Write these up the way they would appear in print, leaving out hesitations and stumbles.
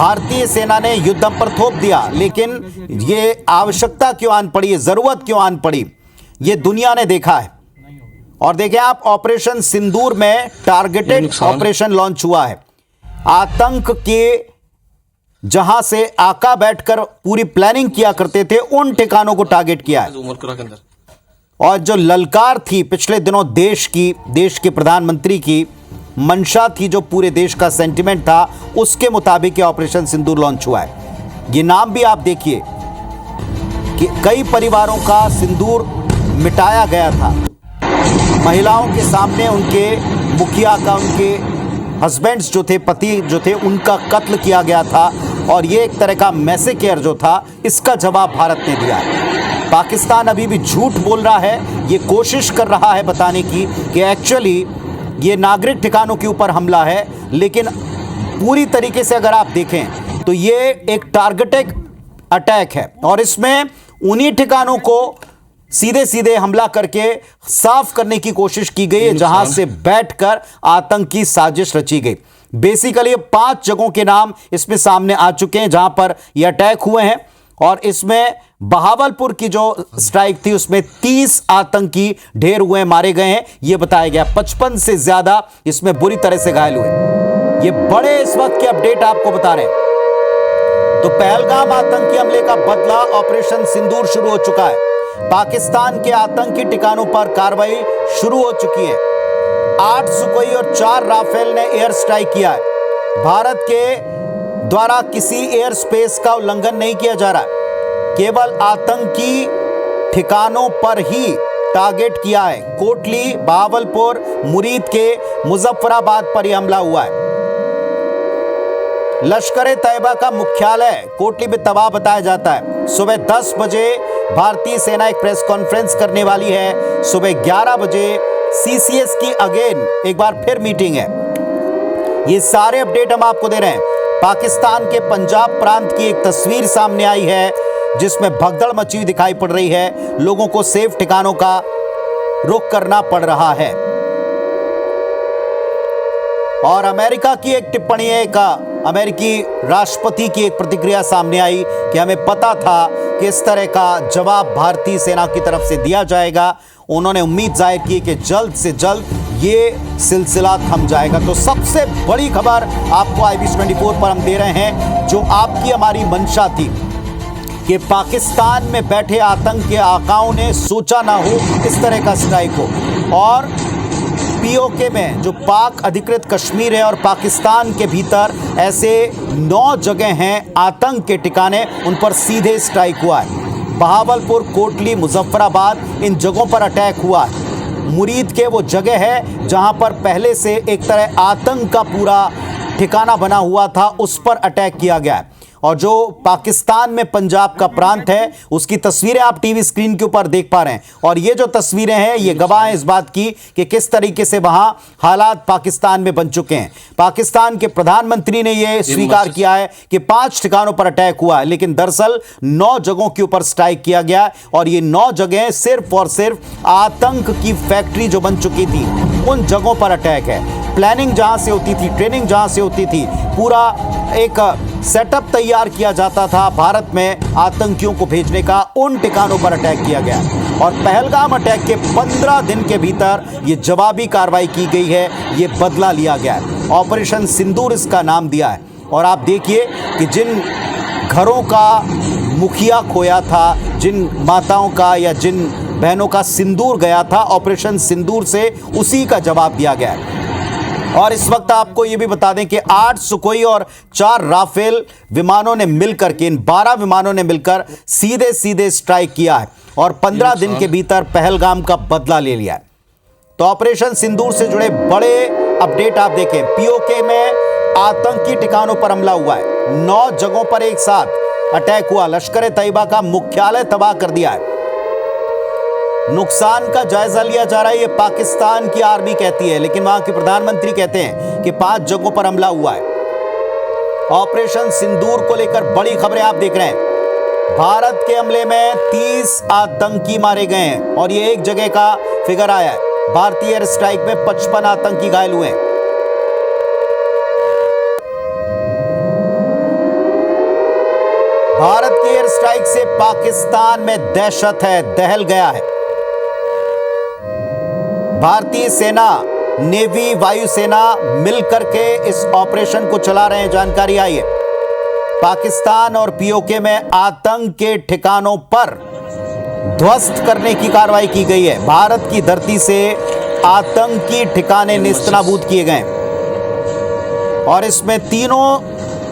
भारतीय सेना ने युद्धम पर थोप दिया, लेकिन ये आवश्यकता क्यों आन पड़ी, जरूरत क्यों आन पड़ी, ये दुनिया ने देखा है। और देखिए आप, ऑपरेशन सिंदूर में टारगेटेड ऑपरेशन लॉन्च हुआ है। आतंक के जहां से आका बैठकर पूरी प्लानिंग किया करते थे, उन ठिकानों को टारगेट किया है। और जो ललकार थी पिछले दिनों देश के प्रधानमंत्री की मंशा थी, जो पूरे देश का सेंटिमेंट था, उसके मुताबिक ये ऑपरेशन सिंदूर लॉन्च हुआ है। ये नाम भी आप देखिए कि कई परिवारों का सिंदूर मिटाया गया था। महिलाओं के सामने उनके मुखिया का, उनके हस्बैंड्स जो थे, पति जो थे, उनका कत्ल किया गया था। और ये एक तरह का मैसेकेयर जो था, इसका जवाब भारत ने दिया है। पाकिस्तान अभी भी झूठ बोल रहा है, ये कोशिश कर रहा है बताने की कि एक्चुअली ये नागरिक ठिकानों के ऊपर हमला है, लेकिन पूरी तरीके से अगर आप देखें तो ये एक टारगेटेड अटैक है। और इसमें उन्हीं ठिकानों को सीधे सीधे हमला करके साफ करने की कोशिश की गई है जहां से बैठकर आतंकी साजिश रची गई। बेसिकली 5 जगहों के नाम इसमें सामने आ चुके हैं जहां पर यह अटैक हुए हैं। और इसमें बहावलपुर की जो स्ट्राइक थी उसमें 30 आतंकी ढेर हुए, मारे गए हैं, यह बताया गया। 55 से ज्यादा इसमें बुरी तरह से घायल हुए। ये बड़े इस वक्त के अपडेट आपको बता रहे हैं। तो पहलगाम आतंकी हमले का बदला ऑपरेशन सिंदूर शुरू हो चुका है। पाकिस्तान के आतंकी ठिकानों पर कार्रवाई शुरू हो चुकी है। 8 सुकोई और 4 राफेल ने एयर स्ट्राइक किया है। भारत के द्वारा किसी एयर स्पेस का उल्लंघन नहीं किया जा रहा, केवल आतंकी ठिकानों पर ही टारगेट किया है। कोटली, बहावलपुर, मुरीद के मुजफ्फराबाद पर यह हमला हुआ है। लश्कर तैयबा का मुख्यालय कोटली में तबाह बताया जाता है। सुबह 10 बजे भारतीय सेना एक प्रेस कॉन्फ्रेंस करने वाली है। सुबह 11 बजे सीसीएस की अगेन एक बार फिर मीटिंग है। ये सारे अपडेट हम आपको दे रहे हैं। पाकिस्तान के पंजाब प्रांत की एक तस्वीर सामने आई है जिसमें भगदड़ मची हुई दिखाई पड़ रही है। लोगों को सेफ ठिकानों का रुख करना पड़ रहा है। और अमेरिका की एक टिप्पणी है, अमेरिकी राष्ट्रपति की एक प्रतिक्रिया सामने आई कि हमें पता था कि इस तरह का जवाब भारतीय सेना की तरफ से दिया जाएगा। उन्होंने उम्मीद जाहिर की कि जल्द से जल्द ये सिलसिला थम जाएगा। तो सबसे बड़ी खबर आपको IBC 24 पर हम दे रहे हैं, जो आपकी हमारी मंशा थी कि पाकिस्तान में बैठे आतंक के आकाओं ने सोचा ना हो इस तरह का स्ट्राइक हो। और POK में जो पाक अधिकृत कश्मीर है और पाकिस्तान के भीतर ऐसे 9 जगह हैं आतंक के ठिकाने, उन पर सीधे स्ट्राइक हुआ है। बहावलपुर, कोटली, मुजफ्फराबाद, इन जगहों पर अटैक हुआ है। मुरीद के वो जगह है जहां पर पहले से एक तरह आतंक का पूरा ठिकाना बना हुआ था, उस पर अटैक किया गया है। और जो पाकिस्तान में पंजाब का प्रांत है उसकी तस्वीरें आप टीवी स्क्रीन के ऊपर देख पा रहे हैं। और ये जो तस्वीरें हैं ये गवाह हैं इस बात की कि किस तरीके से वहां हालात पाकिस्तान में बन चुके हैं। पाकिस्तान के प्रधानमंत्री ने यह स्वीकार किया है कि 5 ठिकानों पर अटैक हुआ है, लेकिन दरअसल 9 जगहों के ऊपर स्ट्राइक किया गया। और ये 9 जगह सिर्फ और सिर्फ आतंक की फैक्ट्री जो बन चुकी थी उन जगहों पर अटैक है। प्लानिंग जहां से होती थी, ट्रेनिंग जहां से होती थी, पूरा एक सेटअप तैयार किया जाता था भारत में आतंकियों को भेजने का, उन ठिकानों पर अटैक किया गया। और पहलगाम अटैक के 15 दिन के भीतर ये जवाबी कार्रवाई की गई है, ये बदला लिया गया है। ऑपरेशन सिंदूर इसका नाम दिया है। और आप देखिए कि जिन घरों का मुखिया खोया था, जिन माताओं का या जिन बहनों का सिंदूर गया था, ऑपरेशन सिंदूर से उसी का जवाब दिया गया है। और इस वक्त आपको यह भी बता दें कि 8 सुकोई और 4 राफेल विमानों ने मिलकर के, इन 12 विमानों ने मिलकर सीधे सीधे स्ट्राइक किया है और 15 दिन के भीतर पहलगाम का बदला ले लिया है। तो ऑपरेशन सिंदूर से जुड़े बड़े अपडेट आप देखें। POK में आतंकी ठिकानों पर हमला हुआ है, 9 जगहों पर एक साथ अटैक हुआ। लश्कर तैयबा का मुख्यालय तबाह कर दिया है। नुकसान का जायजा लिया जा रहा है, ये पाकिस्तान की आर्मी कहती है, लेकिन वहां के प्रधानमंत्री कहते हैं कि 5 जगहों पर हमला हुआ है। ऑपरेशन सिंदूर को लेकर बड़ी खबरें आप देख रहे हैं। भारत के हमले में 30 आतंकी मारे गए हैं और ये एक जगह का फिगर आया है। भारतीय एयर स्ट्राइक में 55 आतंकी घायल हुए हैं। भारत की एयर स्ट्राइक से पाकिस्तान में दहशत है, दहल गया है। भारतीय सेना, नेवी, वायुसेना मिलकर के इस ऑपरेशन को चला रहे हैं। जानकारी आई है पाकिस्तान और पीओके में आतंक के ठिकानों पर ध्वस्त करने की कार्रवाई की गई है। भारत की धरती से आतंकी ठिकाने नेस्तनाबूद किए गए और इसमें तीनों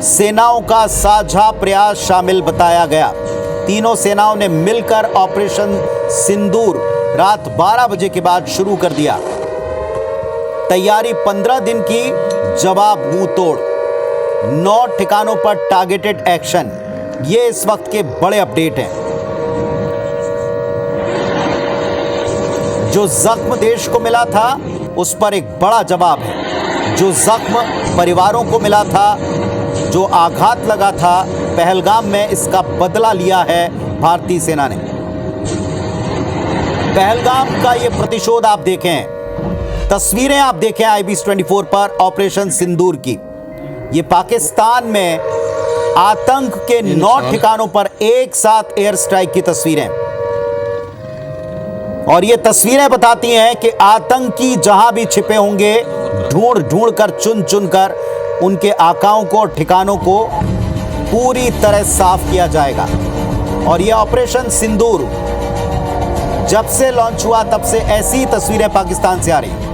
सेनाओं का साझा प्रयास शामिल बताया गया। तीनों सेनाओं ने मिलकर ऑपरेशन सिंदूर रात 12 बजे के बाद शुरू कर दिया। तैयारी 15 दिन की, जवाब मुंह तोड़। 9 ठिकानों पर टारगेटेड एक्शन। ये इस वक्त के बड़े अपडेट हैं। जो जख्म देश को मिला था उस पर एक बड़ा जवाब है। जो जख्म परिवारों को मिला था, जो आघात लगा था पहलगाम में, इसका बदला लिया है भारतीय सेना ने। पहलगाम का ये प्रतिशोध आप देखें, तस्वीरें आप देखें IBS24 पर ऑपरेशन सिंदूर की। ये पाकिस्तान में आतंक के 9 ठिकानों पर एक साथ एयर स्ट्राइक की तस्वीरें, और ये तस्वीरें बताती हैं कि आतंकी जहां भी छिपे होंगे, ढूंढ ढूंढ कर, चुन चुन कर उनके आकाओं को, ठिकानों को पूरी तरह साफ किया जाएगा। और यह ऑपरेशन सिंदूर जब से लॉन्च हुआ तब से ऐसी तस्वीरें पाकिस्तान से आ रही हैं।